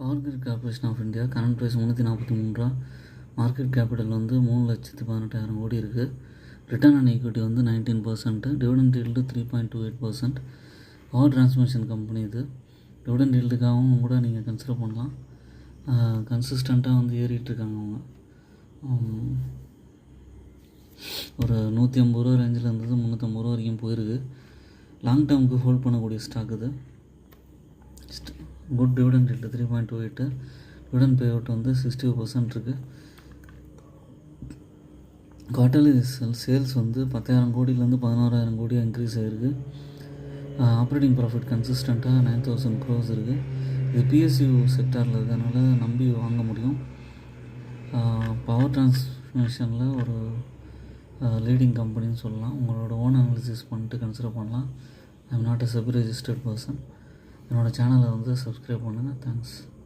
Power grid corporation of India current price 343 ரூபா. Market capital வந்து 3,18,000 கோடி இருக்குது. ரிட்டர்ன் ஆன் ஈக்விட்டி வந்து 19%. Dividend yield 3.28%. Power transmission company இது. டிவிடெண்ட் ஈல்டுக்காகவும் கூட நீங்கள் கன்சிடர் பண்ணலாம். கன்சிஸ்டண்ட்டாக வந்து ஏறிட்டுருக்காங்க அவங்க. ஒரு 150 ரூபா ரேஞ்சில் இருந்தது, 350 ரூபா வரைக்கும் போயிருக்கு. லாங் டேர்முக்கு ஹோல்ட் பண்ணக்கூடிய ஸ்டாக் இது. Good dividend yield 3.28. Dividend pay out வந்து 60% இருக்குது. குவார்ட்டர்லி சேல்ஸ் வந்து 10,000 கோடியிலேருந்து 11,000 கோடியாக இன்க்ரீஸ் ஆகிருக்கு. ஆப்ரேட்டிங் ப்ராஃபிட் கன்சிஸ்டண்ட்டாக 9,000 crores இருக்குது. இது பிஎஸ்யூ செக்டாரில் இருக்கிறதுனால நம்பி வாங்க முடியும். பவர் டிரான்ஸ்மிஷனில் ஒரு லீடிங் கம்பெனின்னு சொல்லலாம். உங்களோட ஓன் அனாலிசிஸ் பண்ணிட்டு கன்சிடர் பண்ணலாம். I am not a SEBI registered person. என்னோடய சேனலை வந்து சப்ஸ்கிரைப் பண்ணுங்கள். தேங்க்ஸ்.